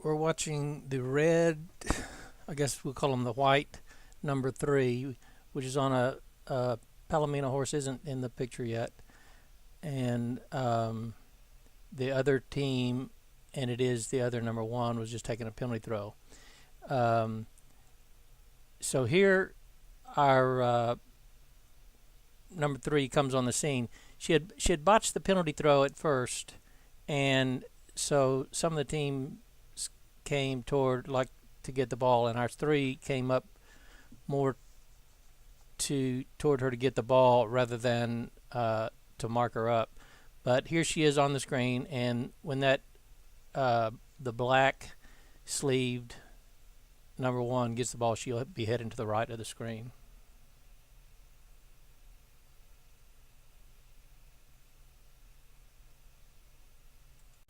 we're watching the red, I guess we'll call him the white, number 3, which is on a Palomino horse, isn't in the picture yet. And the other team, and it is the other number 1, was just taking a penalty throw. So here our number 3 comes on the scene. She had botched the penalty throw at first, and so some of the teams came toward like to get the ball, and our 3 came up more toward her to get the ball rather than to mark her up. But here she is on the screen, and when that the black sleeved number 1 gets the ball, she'll be heading to the right of the screen.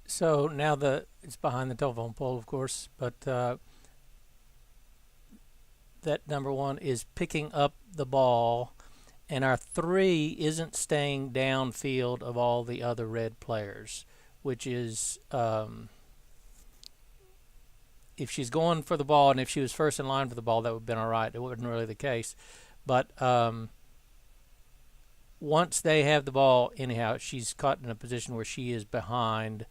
So now it's behind the telephone pole, of course, but that number 1 is picking up the ball, and our 3 isn't staying downfield of all the other red players, which is if she's going for the ball, and if she was first in line for the ball, that would have been all right. It wasn't really the case. But once they have the ball, anyhow, she's caught in a position where she is behind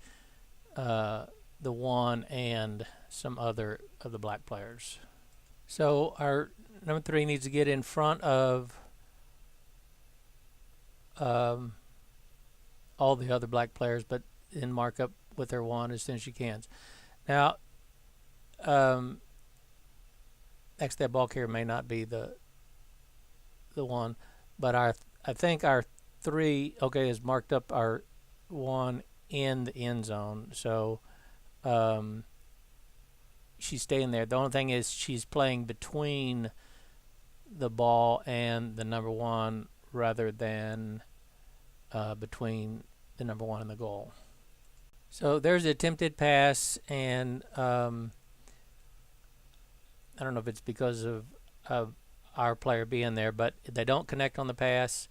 the 1 and some other of the black players. So our number 3 needs to get in front of all the other black players, but then mark up with her 1 as soon as she can. Now, actually, that ball carrier may not be the 1, but I think our 3 has marked up our 1 in the end zone. So she's staying there. The only thing is she's playing between the ball and the number 1 rather than between the number 1 and the goal. So there's the attempted pass, and I don't know if it's because of our player being there, but they don't connect on the pass,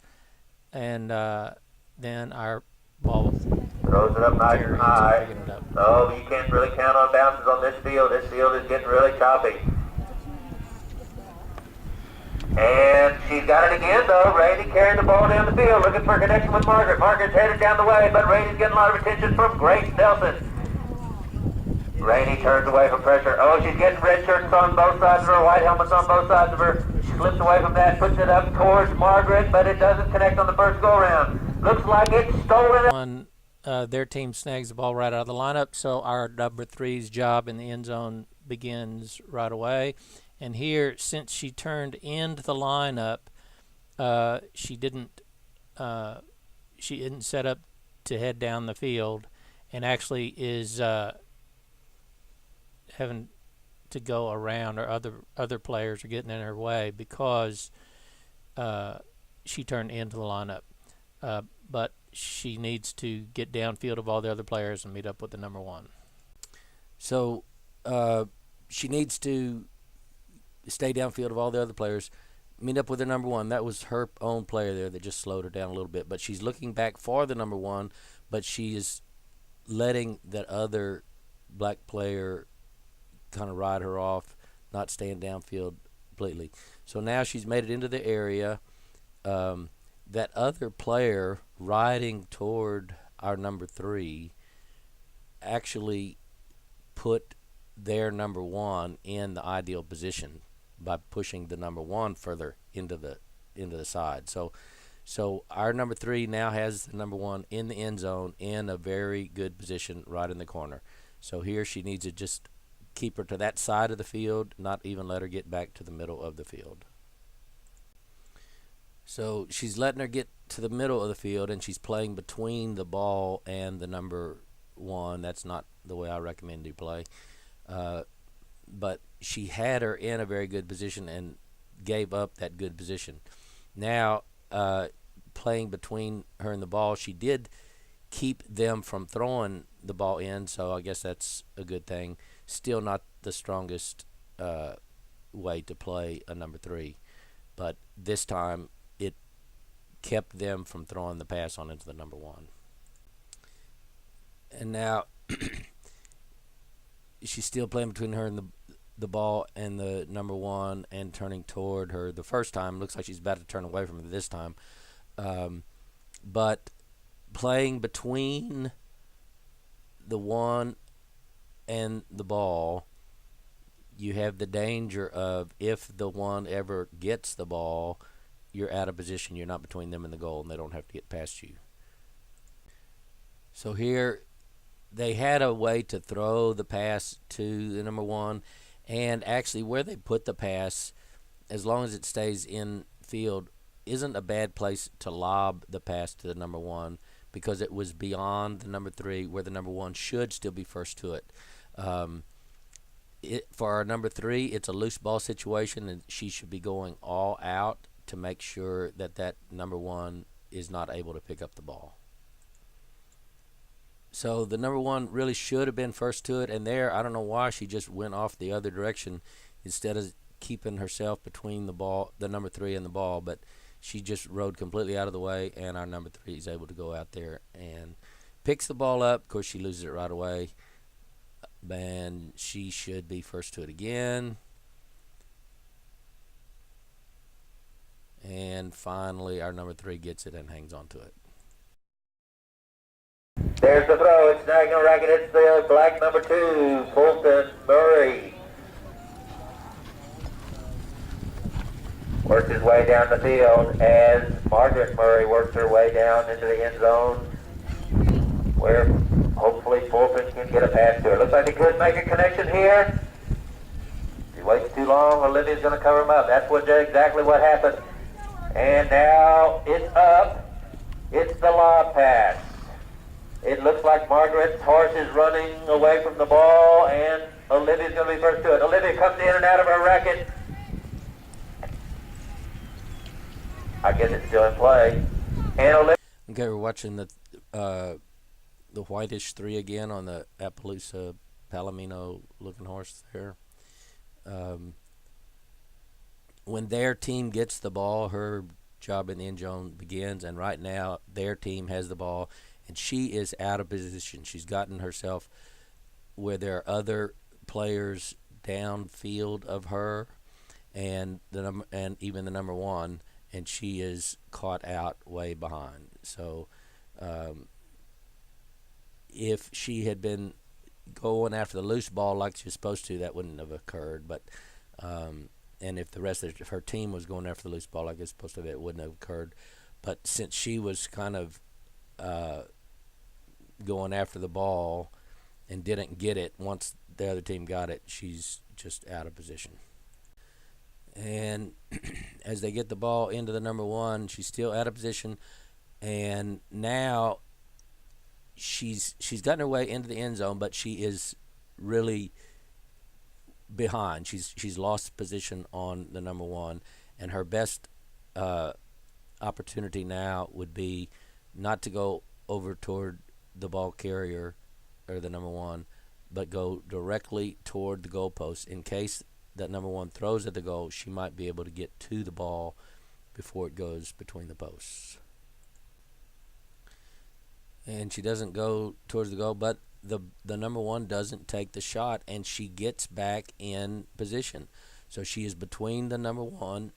and then our ball throws it up nice and high. Oh, you can't really count on bounces on this field. This field is getting really choppy. And she's got it again, though. Rainey carrying the ball down the field, looking for a connection with Margaret. Margaret's headed down the way, but Rainey's getting a lot of attention from Grace Nelson. Rainey turns away from pressure. Oh, she's getting red shirts on both sides of her, white helmets on both sides of her. She slips away from that, puts it up towards Margaret, but it doesn't connect on the first go-around. Looks like it's stolen. Their team snags the ball right out of the lineup, so our number 3's job in the end zone begins right away. And here, since she turned into the lineup, she isn't set up to head down the field, and actually is having to go around, or other players are getting in her way because she turned into the lineup. But she needs to get downfield of all the other players and meet up with the number 1. So she needs to stay downfield of all the other players, meet up with the number 1. That was her own player there that just slowed her down a little bit. But she's looking back for the number 1, but she is letting that other black player kind of ride her off, not staying downfield completely. So now she's made it into the area. That other player riding toward our number 3 actually put their number 1 in the ideal position by pushing the number 1 further into the side. So our number 3 now has the number 1 in the end zone in a very good position right in the corner. So here she needs to just keep her to that side of the field, not even let her get back to the middle of the field. So she's letting her get to the middle of the field, and she's playing between the ball and the number 1. That's not the way I recommend you play. But she had her in a very good position and gave up that good position. Now, playing between her and the ball, she did keep them from throwing the ball in, so I guess that's a good thing. Still not the strongest way to play a number 3, but this time it kept them from throwing the pass on into the number 1. And now she's still playing between her and the ball and the number one and turning toward her the first time. Looks like she's about to turn away from it this time. But playing between the one and the ball, you have the danger of if the one ever gets the ball, you're out of position. You're not between them and the goal, and they don't have to get past you. So here they had a way to throw the pass to the number one, and actually where they put the pass, as long as it stays in field, isn't a bad place to lob the pass to the number one, because it was beyond the number three, where the number one should still be first to it. For our number three, it's a loose ball situation, and she should be going all out to make sure that that number one is not able to pick up the ball. So the number one really should have been first to it, and there, I don't know why she just went off the other direction instead of keeping herself between the ball, the number three and the ball, but she just rode completely out of the way, and our number three is able to go out there and picks the ball up. Of course, she loses it right away, and she should be first to it again. And finally, our number three gets it and hangs on to it. There's the throw. It's diagonal racket. It's the black number 2, Fulton Murray. Works his way down the field as Margaret Murray works her way down into the end zone, where hopefully Fulton can get a pass to her. Looks like he could make a connection here. If he waits too long, Olivia's going to cover him up. That's exactly what happened. And now it's up. It's the lob pass. It looks like Margaret's horse is running away from the ball, and Olivia's going to be first to it. Olivia comes in and out of her racket. I guess it's still in play. And Olivia. Okay, we're watching the whitish 3 again on the Appaloosa Palomino looking horse there. When their team gets the ball, her job in the end zone begins, and right now their team has the ball, and she is out of position. She's gotten herself where there are other players downfield of her, and even the number one, and she is caught out way behind. So if she had been going after the loose ball like she was supposed to, that wouldn't have occurred. But and if the rest of her team was going after the loose ball like it's supposed to, it wouldn't have occurred. But since she was kind of going after the ball and didn't get it once the other team got it, she's just out of position. And as they get the ball into the number one, she's still out of position, and now she's gotten her way into the end zone, but she is really behind. She's lost position on the number one, and her best opportunity now would be not to go over toward the ball carrier or the number one, but go directly toward the goalpost. In case that number one throws at the goal, she might be able to get to the ball before it goes between the posts. And she doesn't go towards the goal, but the number one doesn't take the shot, and she gets back in position. So she is between the number one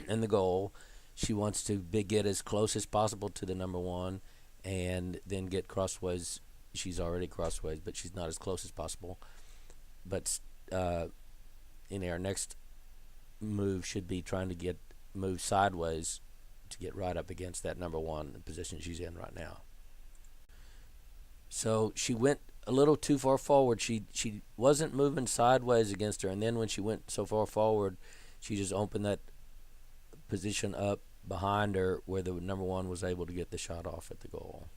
and the goal. She wants to get as close as possible to the number one and then get crossways. She's already crossways, but she's not as close as possible. But our next move should be trying to move sideways to get right up against that number one, the position she's in right now. So she went a little too far forward. She wasn't moving sideways against her, and then when she went so far forward, she just opened that position up behind her where the number one was able to get the shot off at the goal.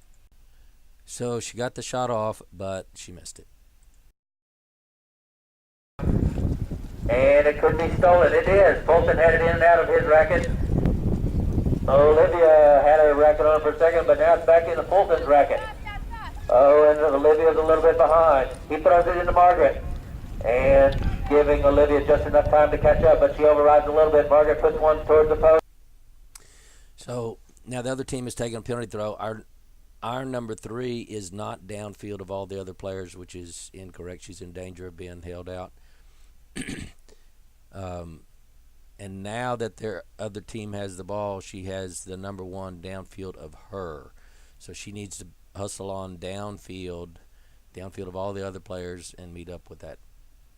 So she got the shot off, but she missed it. And it could be stolen. It is. Fulton had it in and out of his racket. Olivia had her racket on for a second, but now it's back into Fulton's racket. Oh, and Olivia's a little bit behind. He throws it into Margaret, and giving Olivia just enough time to catch up, but she overrides a little bit. Margaret puts one towards the post. So now the other team is taking a penalty throw. our number 3 is not downfield of all the other players, which is incorrect. She's in danger of being held out. And now that their other team has the ball, she has the number 1 downfield of her. So she needs to hustle on downfield of all the other players and meet up with that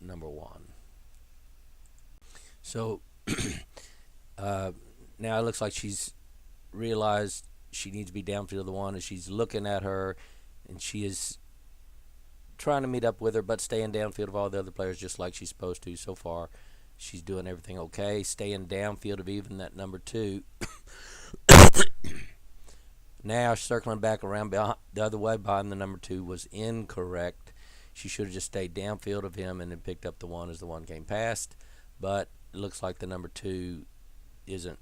number 1. So now it looks like she's realized she needs to be downfield of the 1, and she's looking at her, and she is trying to meet up with her, but staying downfield of all the other players just like she's supposed to. So far, she's doing everything okay. Staying downfield of even that number 2. Now circling back around behind, the other way behind the number 2 was incorrect. She should have just stayed downfield of him and then picked up the 1 as the 1 came past. But it looks like the number 2 isn't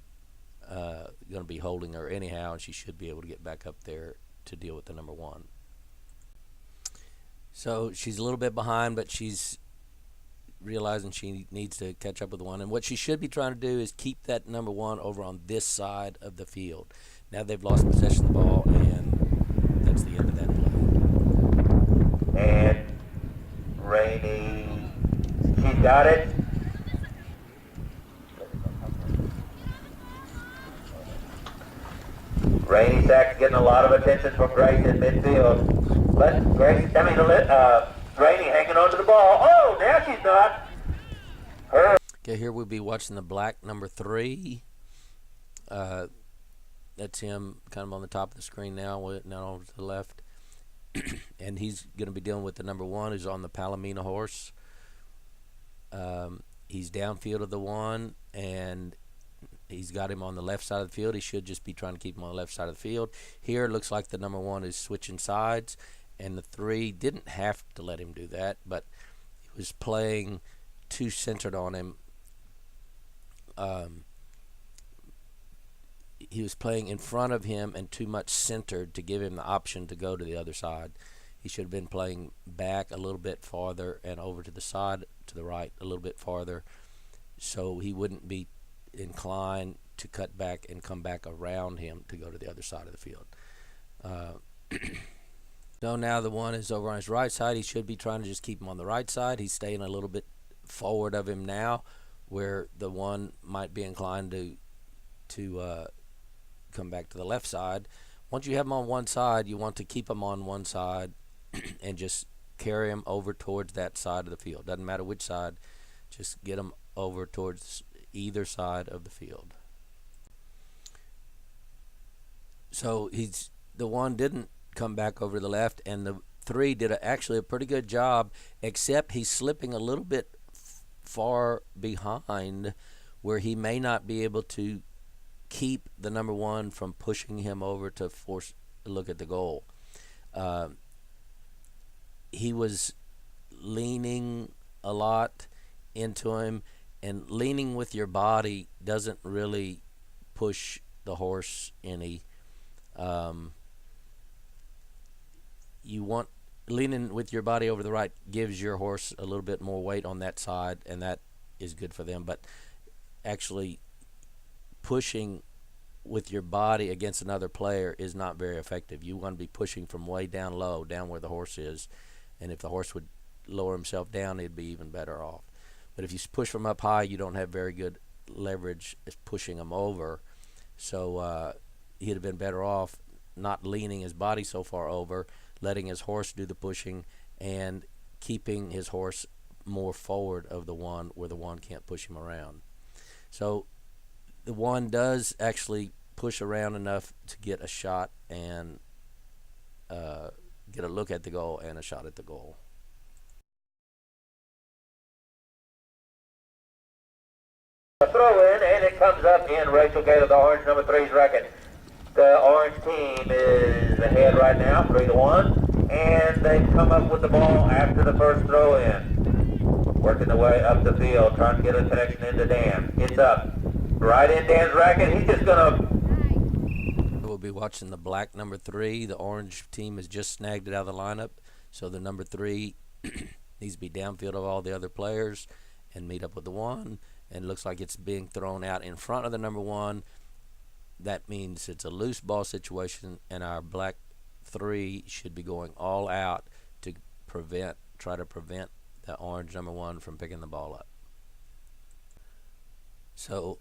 going to be holding her anyhow, and she should be able to get back up there to deal with the number 1. So she's a little bit behind, but she's realizing she needs to catch up with the 1. And what she should be trying to do is keep that number 1 over on this side of the field. Now they've lost possession of the ball, and that's the end of that play. And Rainey, she's got it. Rainey Sack's getting a lot of attention from Grace in midfield. Rainey hanging on to the ball. Oh, now she's not. Okay, here we'll be watching the black number 3. That's him kind of on the top of the screen now over to the left. And he's going to be dealing with the number 1 who's on the Palomino horse. He's downfield of the 1, and he's got him on the left side of the field. He should just be trying to keep him on the left side of the field. Here it looks like the number 1 is switching sides, and the 3 didn't have to let him do that, but he was playing too centered on him. He was playing in front of him and too much centered to give him the option to go to the other side. He should have been playing back a little bit farther and over to the side, to the right a little bit farther, so he wouldn't be inclined to cut back and come back around him to go to the other side of the field. So now the 1 is over on his right side. He should be trying to just keep him on the right side. He's staying a little bit forward of him now, where the 1 might be inclined to come back to the left side. Once you have him on one side, you want to keep him on one side and just carry him over towards that side of the field. Doesn't matter which side, just get him over towards either side of the field. So the 1 didn't come back over to the left, and the 3 did actually a pretty good job, except he's slipping a little bit far behind, where he may not be able to keep the number 1 from pushing him over to force a look at the goal. He was leaning a lot into him, and leaning with your body doesn't really push the horse any. You want leaning with your body over the right gives your horse a little bit more weight on that side, and that is good for them. But actually pushing with your body against another player is not very effective. You want to be pushing from way down low, down where the horse is, and if the horse would lower himself down, he'd be even better off. But if you push from up high, you don't have very good leverage as pushing him over. So he'd have been better off not leaning his body so far over, letting his horse do the pushing, and keeping his horse more forward of the 1 where the 1 can't push him around. So the 1 does actually push around enough to get a shot and get a look at the goal and a shot at the goal. A throw in, and it comes up in Rachel Gator, the orange number 3's racket. The orange team is ahead right now, 3-1, and they come up with the ball after the first throw in. Working their way up the field, trying to get a connection into Dan. It's up. Right in Dan's racket. He's just going to... We'll be watching the black number 3. The orange team has just snagged it out of the lineup, so the number 3 needs to be downfield of all the other players and meet up with the 1. And it looks like it's being thrown out in front of the number 1. That means it's a loose ball situation, and our black 3 should be going all out to try to prevent the orange number 1 from picking the ball up. So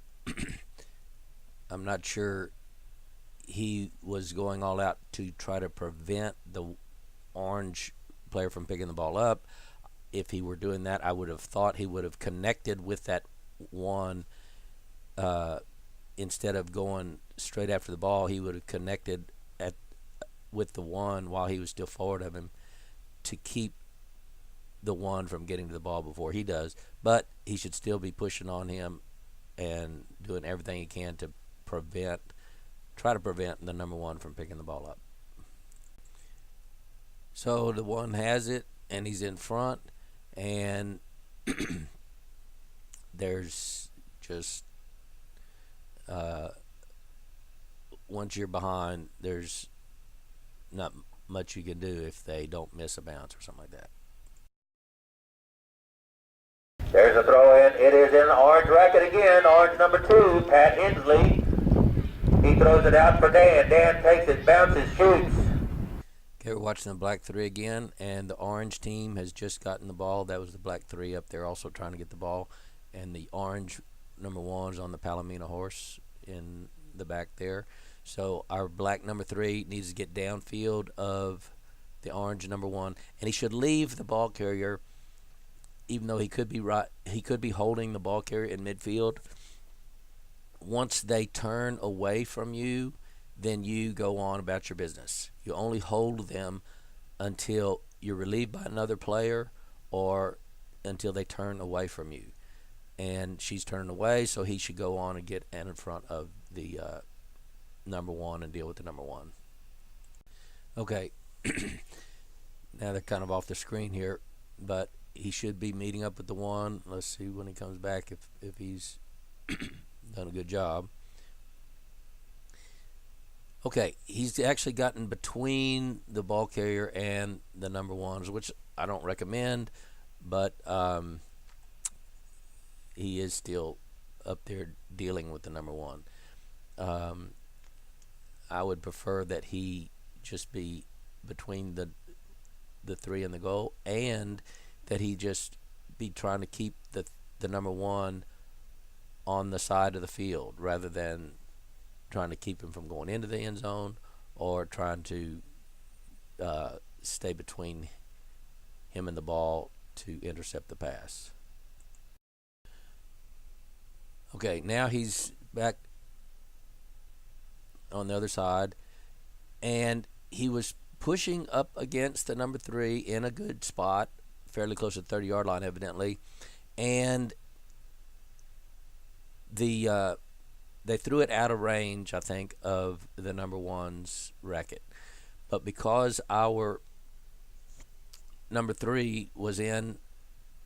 I'm not sure he was going all out to try to prevent the orange player from picking the ball up. If he were doing that, I would have thought he would have connected with that 1 instead of going straight after the ball. He would have connected with the 1 while he was still forward of him to keep the 1 from getting to the ball before he does. But he should still be pushing on him and doing everything he can to try to prevent the number 1 from picking the ball up. So the 1 has it, and he's in front, and there's just once you're behind, there's not much you can do if they don't miss a bounce or something like that. There's a throw in. It is in orange racket again. Orange number 2, Pat Hensley. He throws it out for Dan. Dan takes it, bounces, shoots. Okay, we're watching the black 3 again, and the orange team has just gotten the ball. That was the black 3 up there also trying to get the ball. And the orange number 1 is on the Palomino horse in the back there. So our black number 3 needs to get downfield of the orange number 1. And he should leave the ball carrier, even though he could be holding the ball carrier in midfield. Once they turn away from you, then you go on about your business. You only hold them until you're relieved by another player or until they turn away from you. And she's turning away, so he should go on and get in front of the number 1 and deal with the number 1. Okay, now they're kind of off the screen here, but he should be meeting up with the 1. Let's see when he comes back if he's done a good job. Okay, he's actually gotten between the ball carrier and the number 1s, which I don't recommend, but he is still up there dealing with the number 1. I would prefer that he just be between the 3 and the goal, and that he just be trying to keep the number 1 on the side of the field rather than trying to keep him from going into the end zone or trying to stay between him and the ball to intercept the pass. Okay, now he's back on the other side, and he was pushing up against the number 3 in a good spot, fairly close to the 30-yard line evidently, and they threw it out of range, I think, of the number 1's racket. But because our number 3 was in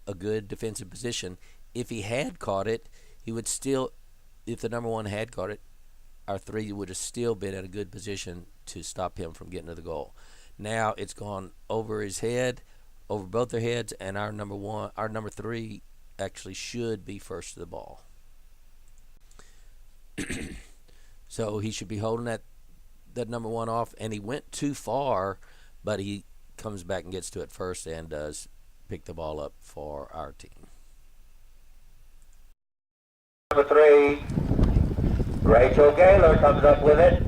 a good defensive position, if he had caught it, he would still, if the number 1 had caught it, our 3 would have still been in a good position to stop him from getting to the goal. Now it's gone over his head, over both their heads, and our number 3 actually should be first to the ball. So he should be holding that number 1 off, and he went too far, but he comes back and gets to it first and does pick the ball up for our team. Number 3, Rachel Gaylor comes up with it.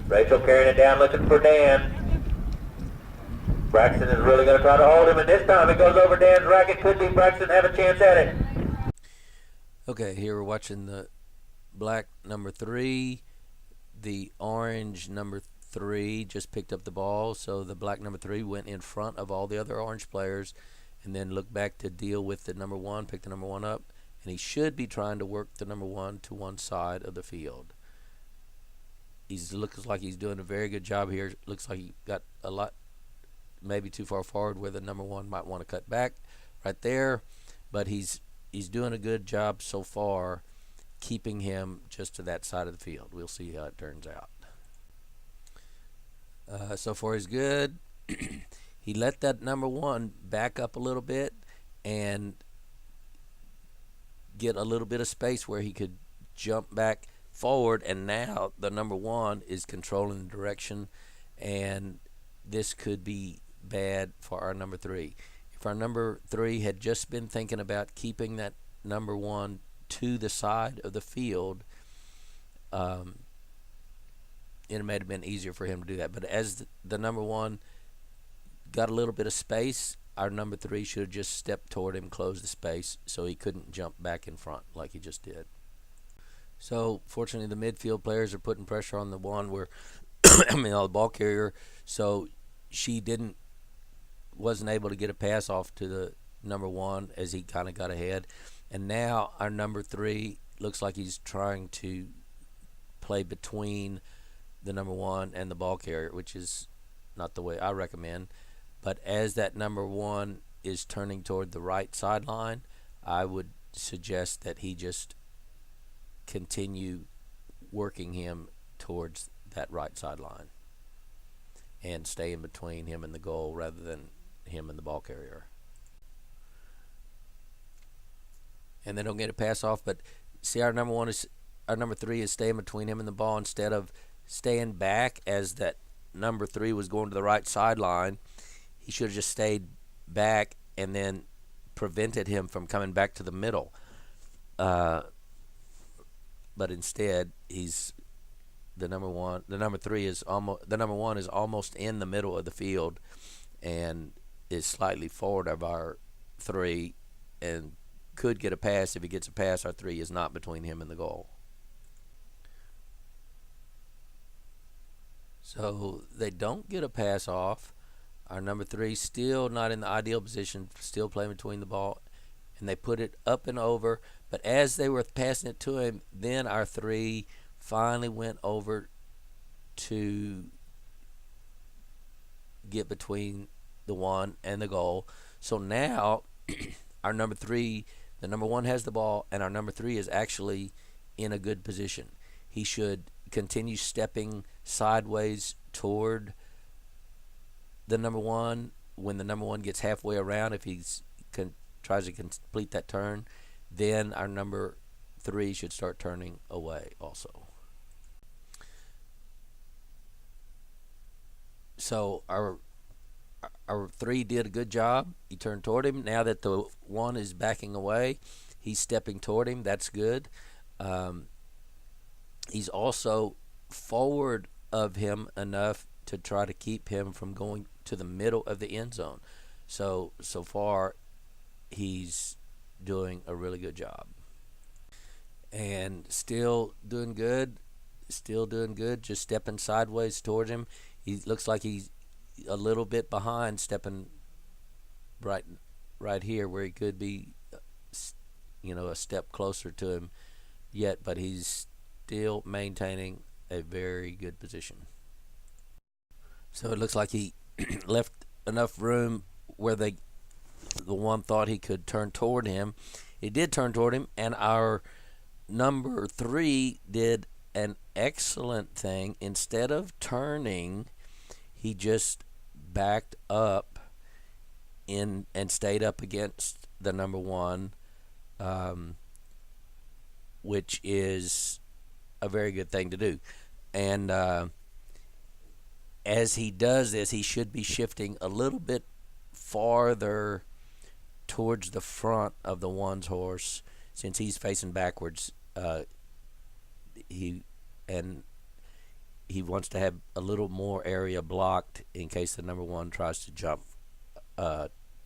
Rachel carrying it down, looking for Dan. Braxton is really going to try to hold him, and this time it goes over Dan's racket. Could be Braxton have a chance at it. Okay, here we're watching the black number 3. The orange number 3 just picked up the ball, so the black number 3 went in front of all the other orange players and then looked back to deal with the number 1, picked the number 1 up, and he should be trying to work the number 1 to one side of the field. Looks like he's doing a very good job here. Looks like he got a lot, maybe too far forward where the number 1 might want to cut back right there, but he's doing a good job so far keeping him just to that side of the field. We'll see how it turns out. So far he's good. He let that number 1 back up a little bit and get a little bit of space where he could jump back forward, and now the number one is controlling the direction, and this could be bad for our number three. If our number three had just been thinking about keeping that number one to the side of the field, it might have been easier for him to do that. But as the number one got a little bit of space, our number three should have just stepped toward him, closed the space, so he couldn't jump back in front like he just did. So fortunately, the midfield players are putting pressure on the one where, on the ball carrier, so she wasn't able to get a pass off to the number one as he kind of got ahead. And now our number three looks like he's trying to play between the number one and the ball carrier, which is not the way I recommend. But as that number one is turning toward the right sideline, I would suggest that he just continue working him towards that right sideline and stay in between him and the goal rather than him and the ball carrier. And they don't get a pass off, but see, our number three is staying between him and the ball instead of staying back as that number three was going to the right sideline. He should have just stayed back and then prevented him from coming back to the middle. But instead, the number one is almost in the middle of the field and is slightly forward of our three and could get a pass. If he gets a pass, our three is not between him and the goal. So they don't get a pass off. Our number three still not in the ideal position, still playing between the ball, and they put it up and over. But as they were passing it to him, then our three finally went over to get between the one and the goal. So now our number three, the number one has the ball, and our number three is actually in a good position. He should continue stepping sideways toward the number one. When the number one gets halfway around, if he tries to complete that turn, then our number three should start turning away also. So our three did a good job. He turned toward him. Now that the one is backing away, he's stepping toward him. That's good. He's also forward of him enough to try to keep him from going to the middle of the end zone. So far, he's doing a really good job. And still doing good, just stepping sideways towards him. He looks like he's a little bit behind, stepping right here where he could be, a step closer to him yet, but he's still maintaining a very good position. So it looks like he left enough room where the one thought he could turn toward him. He did turn toward him, and our number three did an excellent thing. Instead of turning, he just backed up and stayed up against the number one, which is a very good thing to do. And as he does this, he should be shifting a little bit farther towards the front of the one's horse, since he's facing backwards. He wants to have a little more area blocked in case the number one tries to jump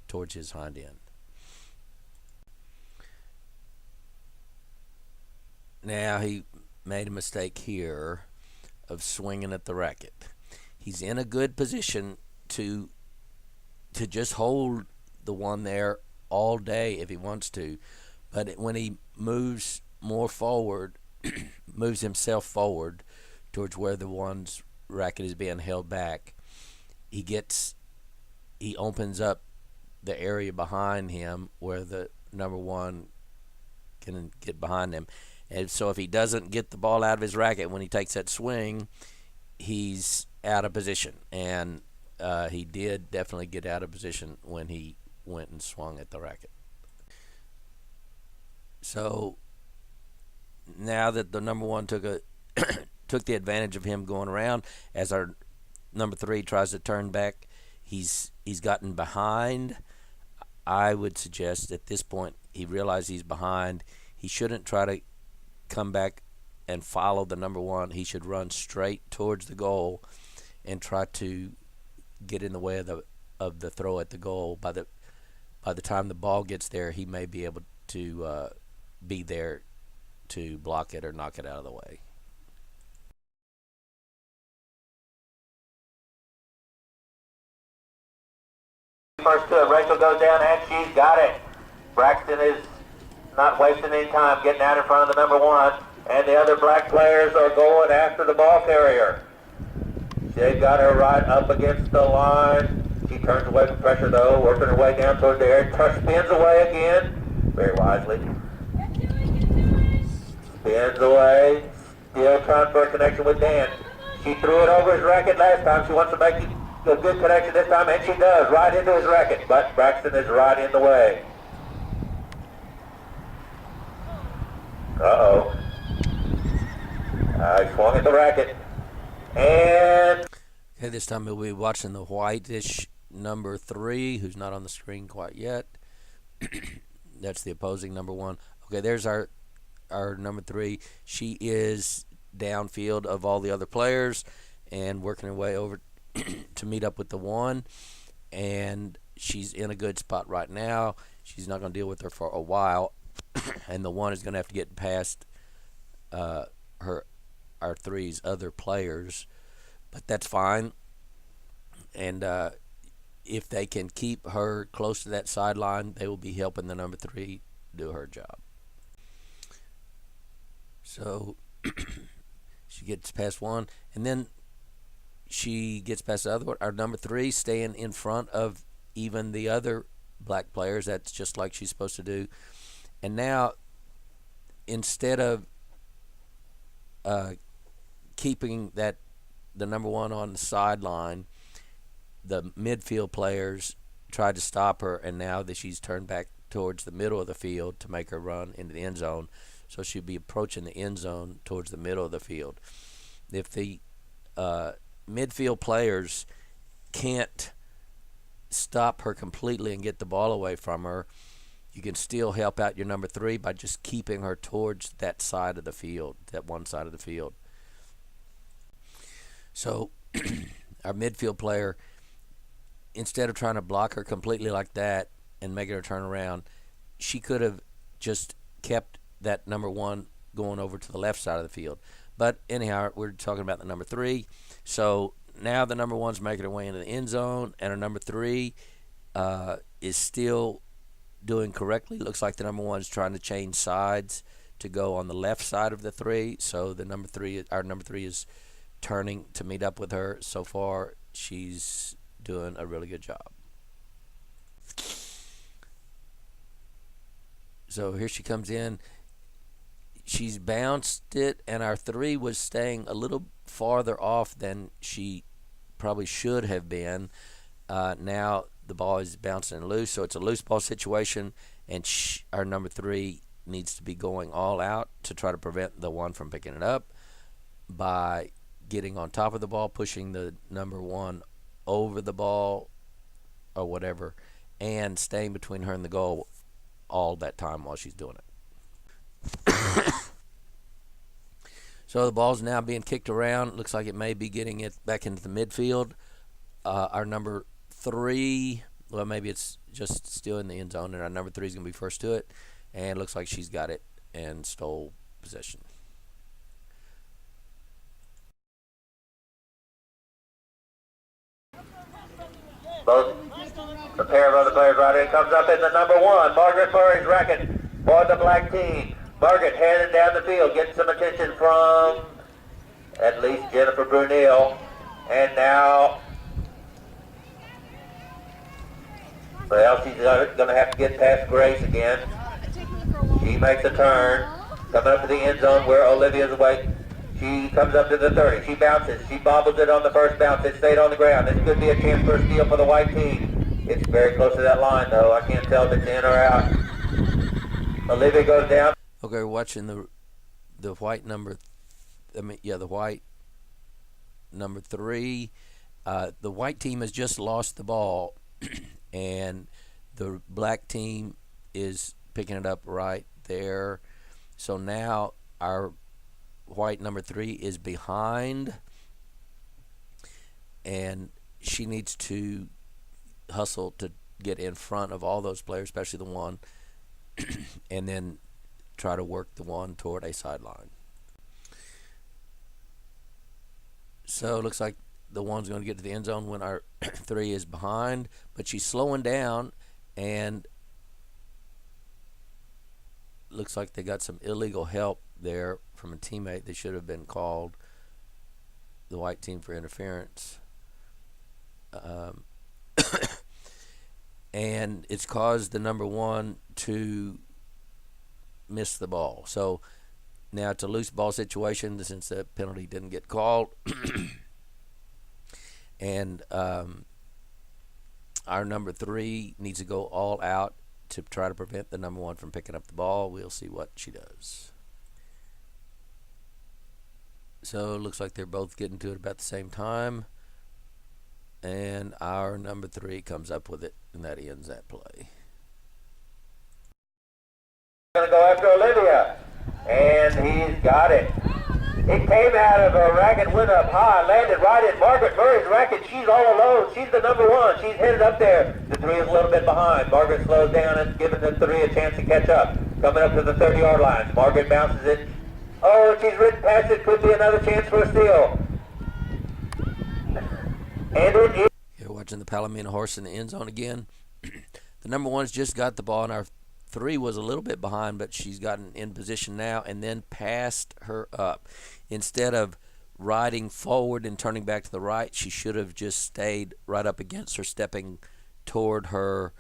towards his hind end. Now he made a mistake here of swinging at the racket. He's in a good position to just hold the one there all day if he wants to, but when he moves more forward, moves himself forward towards where the one's racket is being held back, he opens up the area behind him where the number one can get behind him. And so if he doesn't get the ball out of his racket when he takes that swing, he's out of position. And he did definitely get out of position when he went and swung at the racket. So now that the number one took the advantage of him going around, as our number 3 tries to turn back, he's gotten behind. I would suggest at this point he realizes he's behind. He shouldn't try to come back and follow the number one. He should run straight towards the goal and try to get in the way of the throw at the goal. By the time the ball gets there, he may be able to be there to block it or knock it out of the way. First to it, Rachel goes down and she's got it. Braxton is not wasting any time getting out in front of the number one, and the other black players are going after the ball carrier. They've got her right up against the line. She turns away from pressure though, working her way down toward the air. Spins away again, very wisely. Spins away, still trying for a connection with Dan. She threw it over his racket last time. She wants to make a good connection this time, and she does, right into his racket, but Braxton is right in the way. Uh-oh. I swung at the racket. And... Okay, this time we'll be watching the whitish number 3, who's not on the screen quite yet. That's the opposing number 1. Okay, there's our number 3. She is downfield of all the other players and working her way over to meet up with the 1, and she's in a good spot right now. She's not going to deal with her for a while, and the 1 is going to have to get past our 3's other players, but that's fine. And if they can keep her close to that sideline, they will be helping the number 3 do her job. So she gets past 1, and then she gets past the other one. Our number 3 staying in front of even the other black players. That's just like she's supposed to do. And now, instead of keeping the number 1 on the sideline, the midfield players tried to stop her, and now that she's turned back towards the middle of the field to make her run into the end zone. So she'll be approaching the end zone towards the middle of the field. If the midfield players can't stop her completely and get the ball away from her, you can still help out your number 3 by just keeping her towards that side of the field, that one side of the field. So our midfield player, instead of trying to block her completely like that and making her turn around, she could have just kept that number 1 going over to the left side of the field. But anyhow, we're talking about the number 3. So now the number 1's making her way into the end zone, and our number 3 is still doing correctly. Looks like the number 1's trying to change sides to go on the left side of the 3. So our number 3 is turning to meet up with her. So far, she's doing a really good job. So here she comes in. She's bounced it, and our 3 was staying a little farther off than she probably should have been. Now the ball is bouncing loose, so it's a loose ball situation, and our number 3 needs to be going all out to try to prevent the 1 from picking it up by getting on top of the ball, pushing the number 1 over the ball or whatever, and staying between her and the goal all that time while she's doing it. So the ball's now being kicked around. Looks like it may be getting it back into the midfield. Our number 3, well, maybe it's just still in the end zone, and our number 3 is going to be first to it. And it looks like she's got it and stole possession. Both the pair of other players right in. Comes up in the number 1, Margaret Murray's racket for the black team. Margaret heading down the field, getting some attention from at least Jennifer Brunel. And now, well, she's going to have to get past Grace again. She makes a turn, coming up to the end zone where Olivia's away. She comes up to the 30. She bounces. She bobbles it on the first bounce. It stayed on the ground. This could be a chance for a steal for the white team. It's very close to that line, though. I can't tell if it's in or out. Olivia goes down. Okay, we're watching the the white number, the white number 3. The white team has just lost the ball, and the black team is picking it up right there. So now our white number 3 is behind, and she needs to hustle to get in front of all those players, especially the one, and then try to work the one toward a sideline. So it looks like the one's going to get to the end zone when our 3 is behind, but she's slowing down, and looks like they got some illegal help there from a teammate. They should have been called, the white team, for interference. And it's caused the number 1 to miss the ball. So now it's a loose ball situation since the penalty didn't get called. And our number 3 needs to go all out to try to prevent the number 1 from picking up the ball. We'll see what she does. So it looks like they're both getting to it about the same time. And our number 3 comes up with it, and that ends that play. Going to go after Olivia, and he's got it. It came out of a racket, went up high, landed right in Margaret Murray's racket. She's all alone. She's the number 1. She's headed up there. The 3 is a little bit behind. Margaret slows down and giving the 3 a chance to catch up. Coming up to the 30-yard line. Margaret bounces it. Oh, she's ridden past it. Could be another chance for a steal. And it is. You're watching the Palomino horse in the end zone again. The number 1's just got the ball, and our 3 was a little bit behind, but she's gotten in position now and then passed her up. Instead of riding forward and turning back to the right, she should have just stayed right up against her, stepping toward her,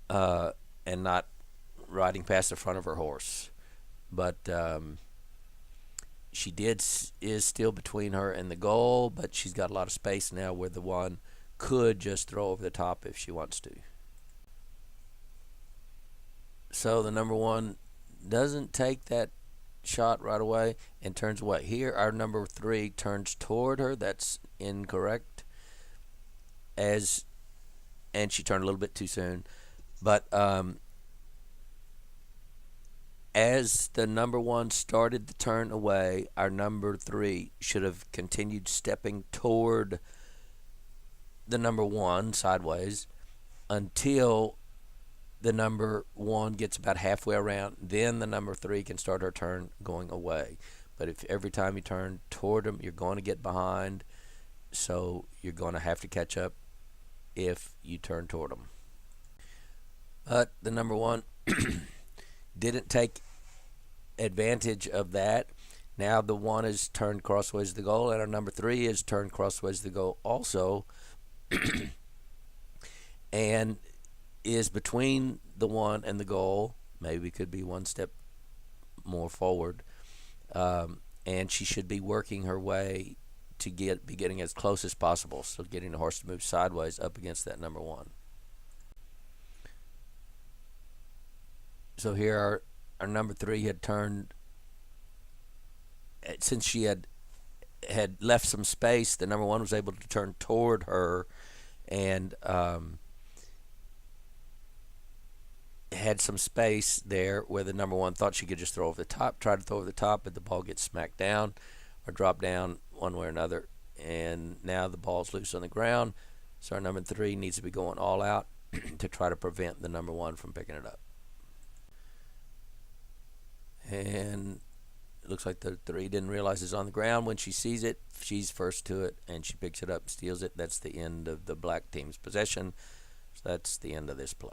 and not riding past the front of her horse. But she is still between her and the goal, but she's got a lot of space now where the one could just throw over the top if she wants to. So the number 1 doesn't take that shot right away and turns away. Here our number 3 turns toward her. That's incorrect. And she turned a little bit too soon. But as the number 1 started to turn away, our number 3 should have continued stepping toward the number 1 sideways until the number 1 gets about halfway around. Then the number 3 can start her turn going away. But if every time you turn toward them, you're going to get behind, so you're going to have to catch up if you turn toward them. But the number 1 didn't take advantage of that. Now the 1 is turned crossways to the goal, and our number 3 is turned crossways to the goal also, and is between the 1 and the goal. Maybe could be 1 step more forward, and she should be working her way to be getting as close as possible, so getting the horse to move sideways up against that number 1. So here our number 3 had turned, since she had left some space, the number 1 was able to turn toward her and had some space there where the number 1 thought she could just throw over the top, tried to throw over the top, but the ball gets smacked down or dropped down one way or another, and now the ball's loose on the ground. So our number 3 needs to be going all out to try to prevent the number 1 from picking it up. And it looks like the 3 didn't realize it's on the ground. When she sees it, she's first to it, and she picks it up, steals it. That's the end of the black team's possession. So that's the end of this play.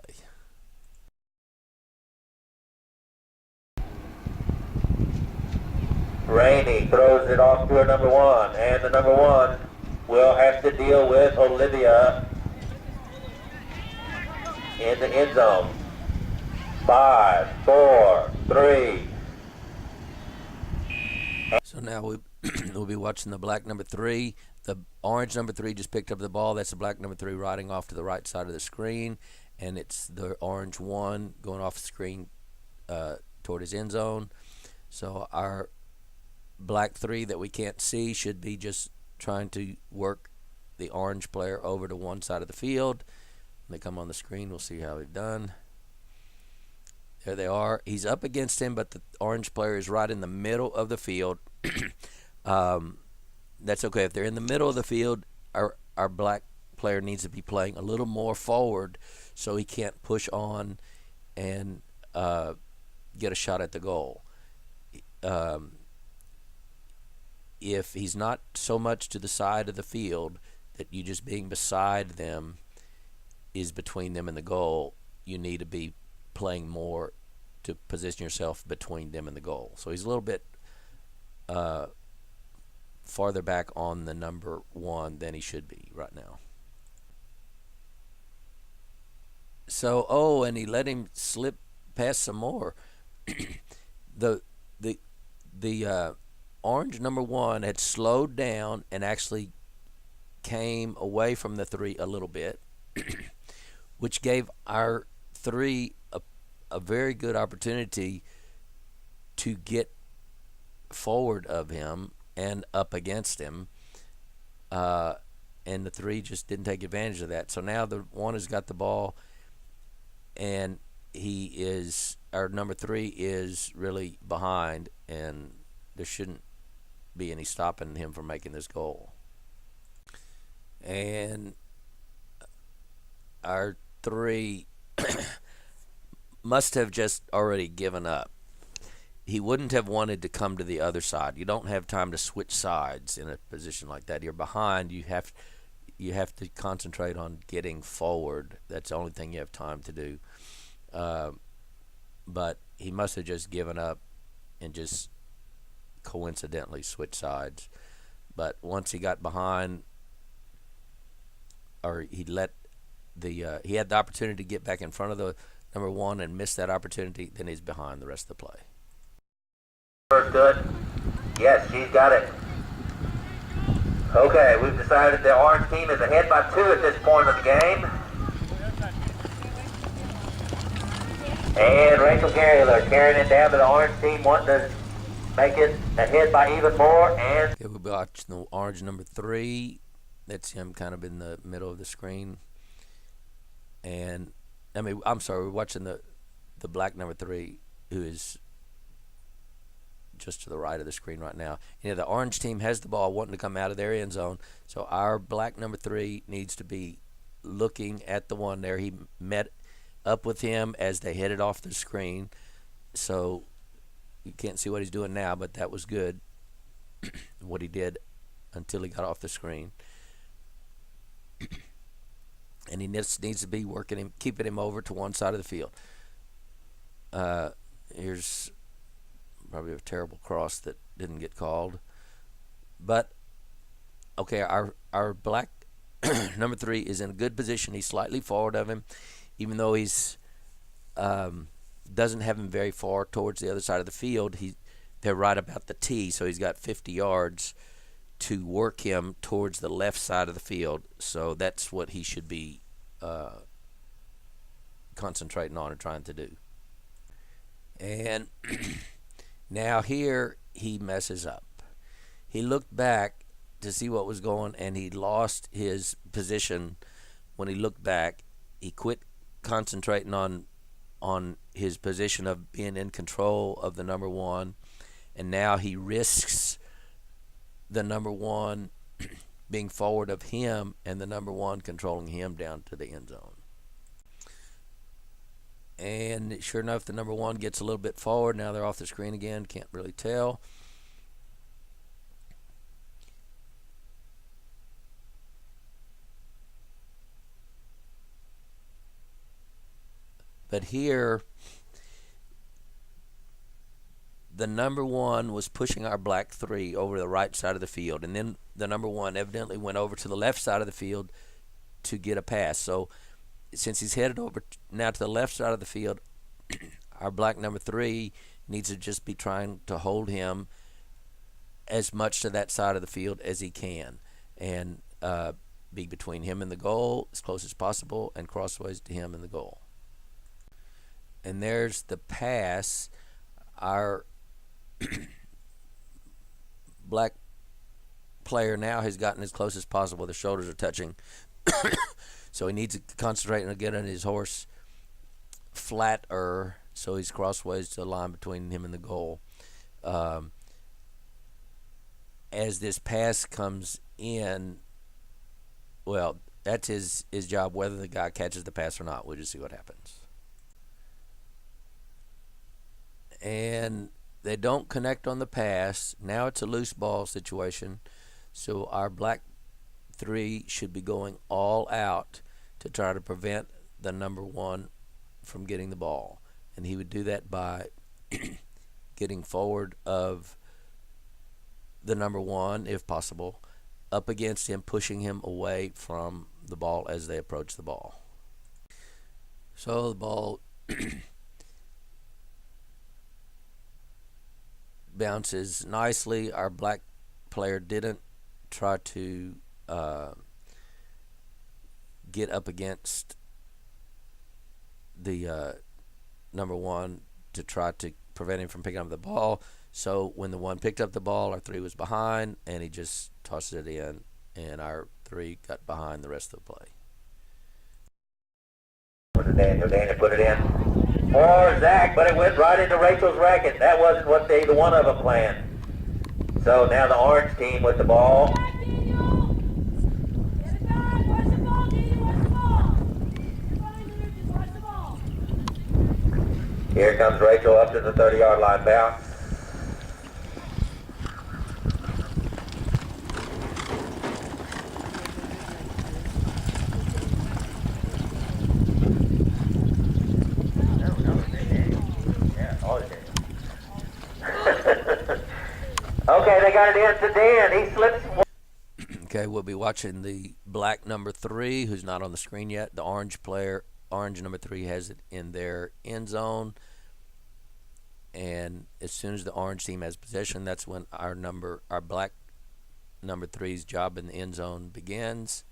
Rainey throws it off to her number 1, and the number 1 will have to deal with Olivia in the end zone. 5, 4, 3. So now we'll be watching the black number 3. The orange number 3 just picked up the ball. That's the black number 3 riding off to the right side of the screen, and it's the orange 1 going off the screen toward his end zone. So our black 3 that we can't see should be just trying to work the orange player over to one side of the field. When they come on the screen, we'll see how they've done. There they are. He's up against him, but the orange player is right in the middle of the field. That's okay. If they're in the middle of the field, our black player needs to be playing a little more forward so he can't push on and get a shot at the goal. If he's not so much to the side of the field that you just being beside them is between them and the goal, you need to be playing more to position yourself between them and the goal. So he's a little bit farther back on the number 1 than he should be right now. So, and he let him slip past some more. the orange number 1 had slowed down and actually came away from the 3 a little bit, which gave our 3 a very good opportunity to get forward of him and up against him, and the 3 just didn't take advantage of that. So now the 1 has got the ball, and our number 3 is really behind, and there shouldn't be any stopping him from making this goal. And our 3 must have just already given up. He wouldn't have wanted to come to the other side. You don't have time to switch sides in a position like that. You're behind. You have to concentrate on getting forward. That's the only thing you have time to do. But he must have just given up and just coincidentally switched sides. But once he got behind, or he had the opportunity to get back in front of the number 1 and missed that opportunity, then he's behind the rest of the play. Good. Yes, she's got it. Okay, we've decided the orange team is ahead by 2 at this point of the game. And Rachel Carrier carrying it down to the orange team, wanting to make it ahead by even more. And okay, we'll watch the orange number 3. That's him kind of in the middle of the screen. And we're watching the black number 3, who is just to the right of the screen right now. The orange team has the ball, wanting to come out of their end zone. So our black number 3 needs to be looking at the 1 there. He met up with him as they headed off the screen. So you can't see what he's doing now, but that was good, what he did until he got off the screen. And he needs to be working him, keeping him over to one side of the field. Here's probably a terrible cross that didn't get called. But, okay, our black number 3 is in a good position. He's slightly forward of him, even though he's doesn't have him very far towards the other side of the field. They're right about the tee, so he's got 50 yards to work him towards the left side of the field. So that's what he should be concentrating on and trying to do. And now here he messes up. He looked back to see what was going, and he lost his position when he looked back. He quit concentrating on his position of being in control of the number 1, and now he risks the number 1 being forward of him and the number 1 controlling him down to the end zone. And sure enough, the number 1 gets a little bit forward. Now they're off the screen again. Can't really tell. But here, the number 1 was pushing our black 3 over the right side of the field. And then the number 1 evidently went over to the left side of the field to get a pass. So since he's headed over now to the left side of the field, our black number 3 needs to just be trying to hold him as much to that side of the field as he can, and be between him and the goal as close as possible and crossways to him and the goal. And there's the pass. Our black player now has gotten as close as possible. The shoulders are touching. So he needs to concentrate on getting his horse flatter so he's crossways to the line between him and the goal. As this pass comes in, well, that's his job, whether the guy catches the pass or not. We'll just see what happens. And they don't connect on the pass. Now it's a loose ball situation. So our black 3 should be going all out to try to prevent the number 1 from getting the ball. And he would do that by getting forward of the number 1, if possible, up against him, pushing him away from the ball as they approach the ball. So the ball bounces nicely. Our black player didn't try to get up against the number 1 to try to prevent him from picking up the ball. So when the 1 picked up the ball, our 3 was behind, and he just tossed it in, and our 3 got behind the rest of the play. Daniel put it in for Zach, but it went right into Rachel's racket. That wasn't what either one of them planned. So now the orange team with the ball. Here comes Rachel up to the 30-yard line bounce. Okay, they got it in to Dan. He slips. Okay, we'll be watching the black number 3, who's not on the screen yet. The orange player, orange number 3, has it in their end zone. And as soon as the orange team has possession, that's when our black number 3's job in the end zone begins.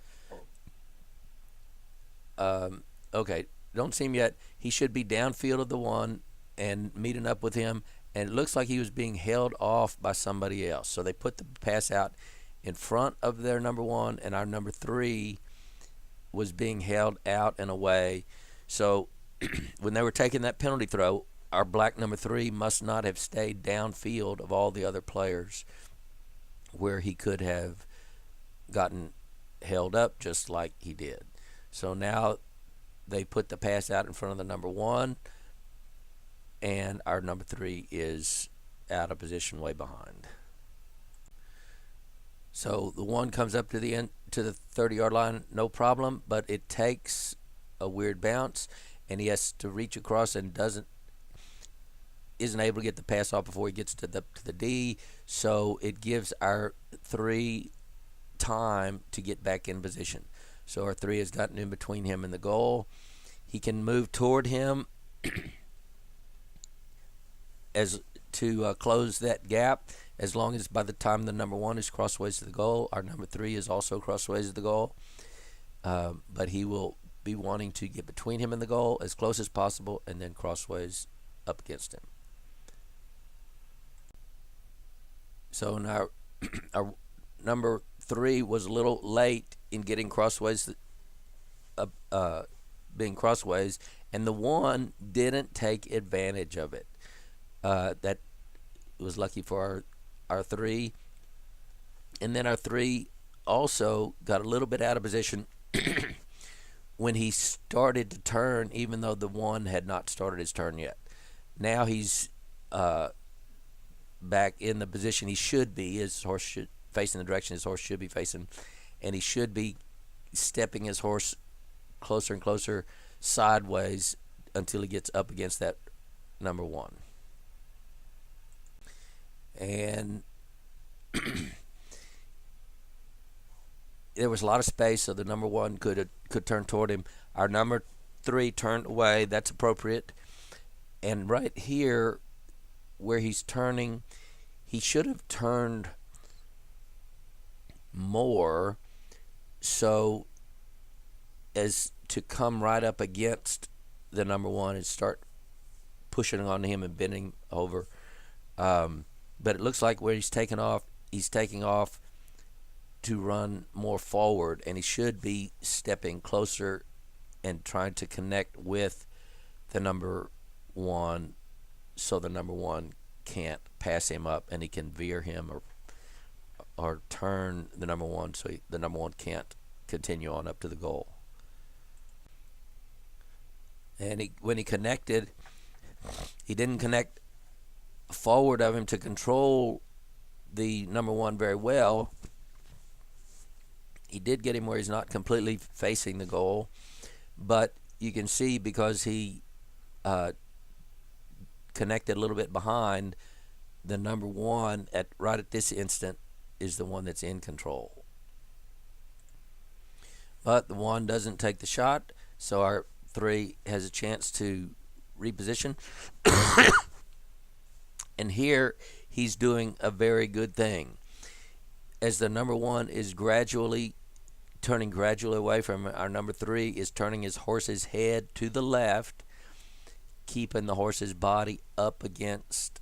Okay, don't see him yet. He should be downfield of the 1 and meeting up with him. And it looks like he was being held off by somebody else. So they put the pass out in front of their number 1, and our number 3 was being held out and away. So when they were taking that penalty throw, our black number 3 must not have stayed downfield of all the other players where he could have gotten held up just like he did. So now they put the pass out in front of the number 1, and our number 3 is out of position way behind. So the 1 comes up to the end to the 30-yard line, no problem, but it takes a weird bounce, and he has to reach across and isn't able to get the pass off before he gets to the D. So it gives our 3 time to get back in position. So our 3 has gotten in between him and the goal. He can move toward him as to close that gap, as long as by the time the number 1 is crossways to the goal, our number 3 is also crossways to the goal. But he will be wanting to get between him and the goal as close as possible and then crossways up against him. So now our number 3 was a little late in getting crossways, being crossways, and the 1 didn't take advantage of it. That was lucky for our 3. And then our 3 also got a little bit out of position when he started to turn, even though the 1 had not started his turn yet. Now he's back in the position he should be. His horse should facing the direction his horse should be facing, and he should be stepping his horse closer and closer sideways until he gets up against that number 1. And there was a lot of space, so the number 1 could turn toward him. Our number 3 turned away. That's appropriate. And right here, where he's turning, he should have turned more so as to come right up against the number 1 and start pushing on him and bending over. but it looks like where he's taking off to run more forward, and he should be stepping closer and trying to connect with the number one, so the number one can't pass him up and he can veer him or turn the number one, so the number one can't continue on up to the goal. And when he connected, he didn't connect forward of him to control the number one very well. He did get him where he's not completely facing the goal, but you can see because he connected a little bit behind, the number one right at this instant is the one that's in control. But the one doesn't take the shot, so our 3 has a chance to reposition. And here he's doing a very good thing. As the number one is turning gradually away from our number 3, is turning his horse's head to the left, keeping the horse's body up against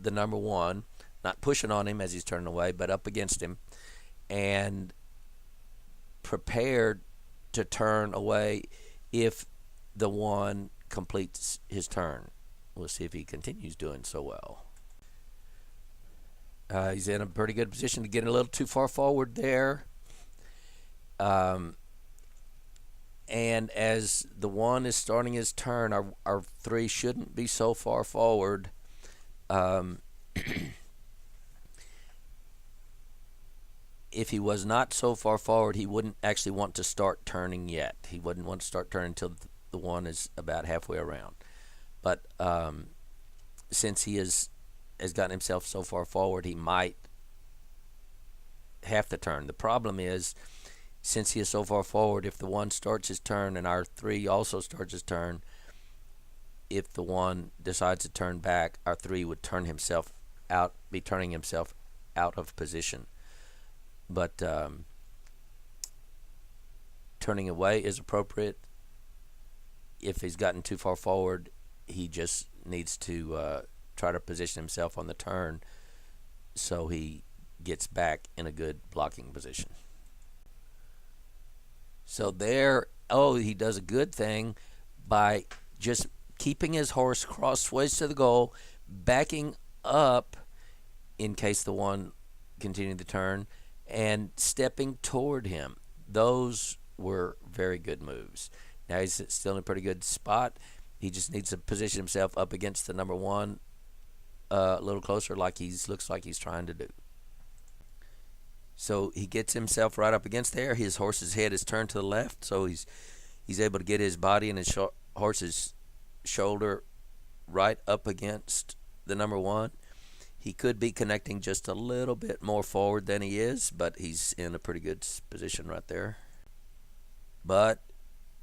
the number one, not pushing on him as he's turning away, but up against him, and prepared to turn away if the one completes his turn. We'll see if he continues doing so well. He's in a pretty good position to get a little too far forward there. And as the one is starting his turn, our 3 shouldn't be so far forward. If he was not so far forward, he wouldn't actually want to start turning yet. He wouldn't want to start turning until the one is about halfway around. But since he has gotten himself so far forward, he might have to turn. The problem is, since he is so far forward, if the one starts his turn and our 3 also starts his turn, if the one decides to turn back, our 3 would turning himself out of position. But turning away is appropriate. If he's gotten too far forward, he just needs to try to position himself on the turn so he gets back in a good blocking position. So there, he does a good thing by just keeping his horse crossways to the goal, backing up in case the one continued the turn, and stepping toward him. Those were very good moves. Now he's still in a pretty good spot. He just needs to position himself up against the number one a little closer, like looks like he's trying to do. So he gets himself right up against there. His horse's head is turned to the left, so he's able to get his body and his horse's shoulder right up against the number one. He could be connecting just a little bit more forward than he is, but he's in a pretty good position right there. But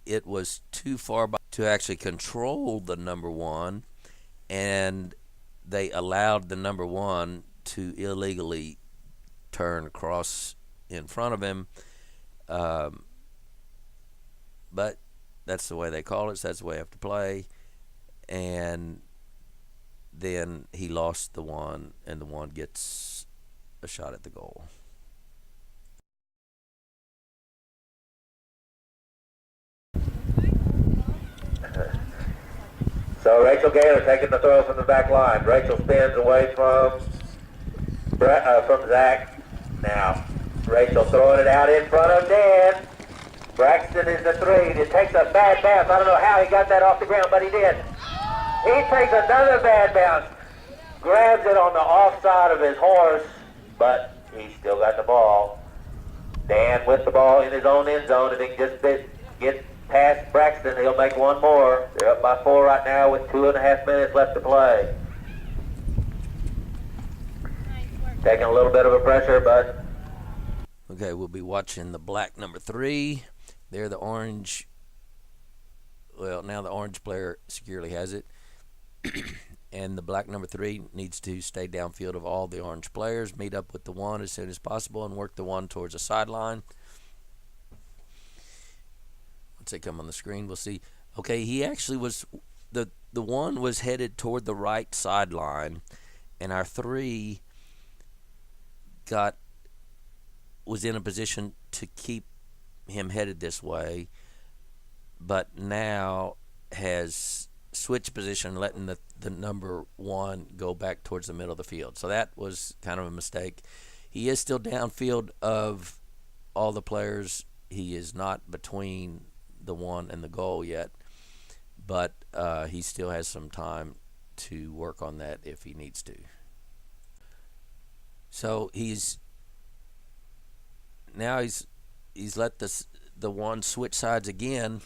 it was too far back to actually control the number one, and they allowed the number one to illegally turn across in front of him. But that's the way they call it, so that's the way I have to play. And then he lost the one, and the one gets a shot at the goal. So Rachel Gaylor taking the throw from the back line. Rachel spins away from Zach. Now Rachel throwing it out in front of Dan. Braxton is the 3. It takes a bad bounce. I don't know how he got that off the ground, but he did. He takes another bad bounce. Grabs it on the offside of his horse, but he still got the ball. Dan with the ball in his own end zone, and he just get past Braxton. He'll make one more. They're up by 4 right now with 2.5 minutes left to play. Taking a little bit of a pressure, but... Okay, we'll be watching the black number 3. There, the orange... Well, now the orange player securely has it. And the black number 3 needs to stay downfield of all the orange players, meet up with the one as soon as possible, and work the one towards the sideline. Once they come on the screen, we'll see. Okay, he actually was... The one was headed toward the right sideline, and our 3 was in a position to keep him headed this way, but now has switched position, letting the number 1 go back towards the middle of the field. So that was kind of a mistake. He is still downfield of all the players. He is not between the 1 and the goal yet, but he still has some time to work on that if he needs to. So he's let the 1 switch sides again,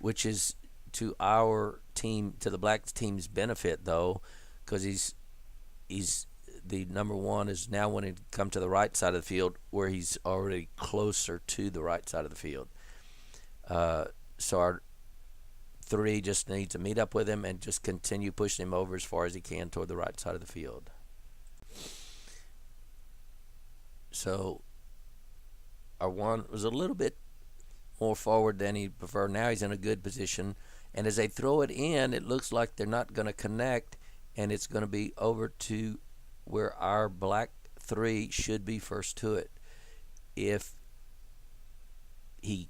which is to our team, to the black team's benefit, though, because he's the number 1 is now wanting to come to the right side of the field, where he's already closer to the right side of the field. So our 3 just needs to meet up with him and just continue pushing him over as far as he can toward the right side of the field. So our 1 was a little bit more forward than he preferred. Now he's in a good position, and as they throw it in, it looks like they're not going to connect, and it's going to be over to where our black 3 should be first to it if he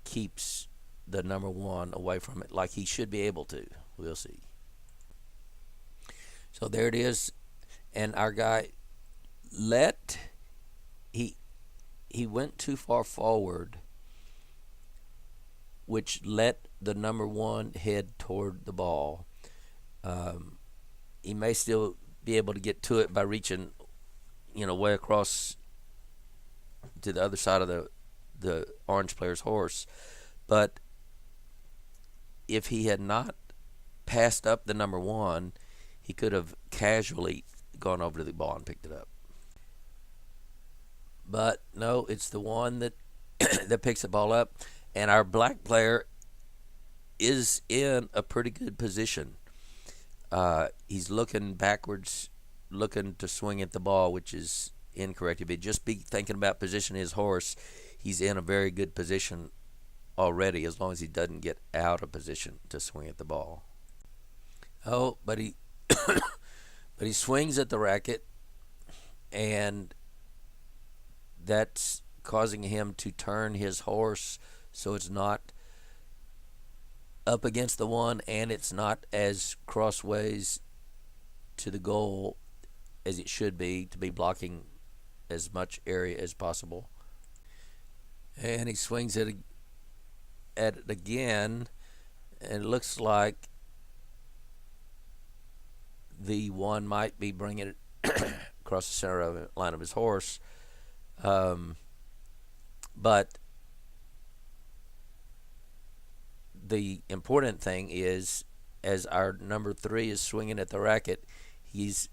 keeps the number 1 away from it, like he should be able to. We'll see. So there it is, and our guy he went too far forward, which let the number 1 head toward the ball. He may still be able to get to it by reaching, way across to the other side of the orange player's horse. But if he had not passed up the number 1, he could have casually gone over to the ball and picked it up. But no, it's the 1 that that picks the ball up, and our black player is in a pretty good position. He's looking backwards, looking to swing at the ball, which is incorrect. If he'd just be thinking about positioning his horse, he's in a very good position already, as long as he doesn't get out of position to swing at the ball. Oh, but he but he swings at the racket, and that's causing him to turn his horse so it's not up against the 1, and it's not as crossways to the goal as it should be, to be blocking as much area as possible. And he swings at it again, and it looks like the 1 might be bringing it across the center of the line of his horse. But the important thing is, as our number 3 is swinging at the racket, he's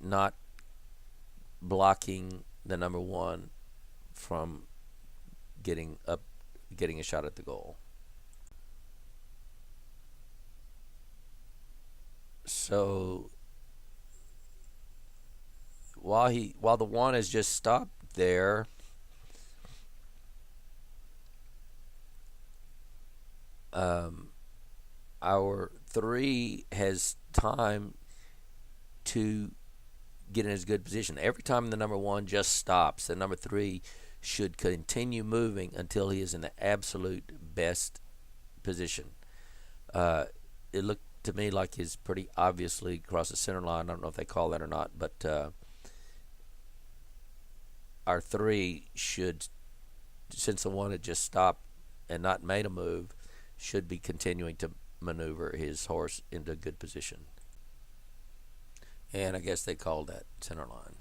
not blocking the number 1 from getting a shot at the goal. So while the 1 has just stopped there, our 3 has time to get in as good position. Every time the number 1 just stops, the number 3 should continue moving until he is in the absolute best position. It looked to me like he's pretty obviously across the center line. I don't know if they call that or not, but our 3 should, since the 1 had just stopped and not made a move, should be continuing to maneuver his horse into a good position. And I guess they called that center line.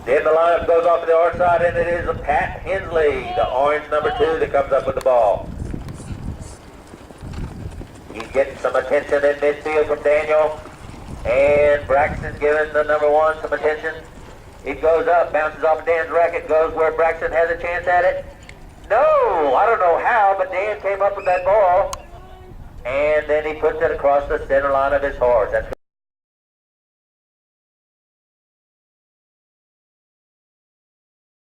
Then the lineup goes off to the orange side, and it is Pat Hensley, the orange number 2, that comes up with the ball. He's getting some attention in midfield from Daniel, and Braxton giving the number 1 some attention. It goes up, bounces off of Dan's racket, goes where Braxton has a chance at it. No, I don't know how, but Dan came up with that ball, and then he puts it across the center line of his horse. That's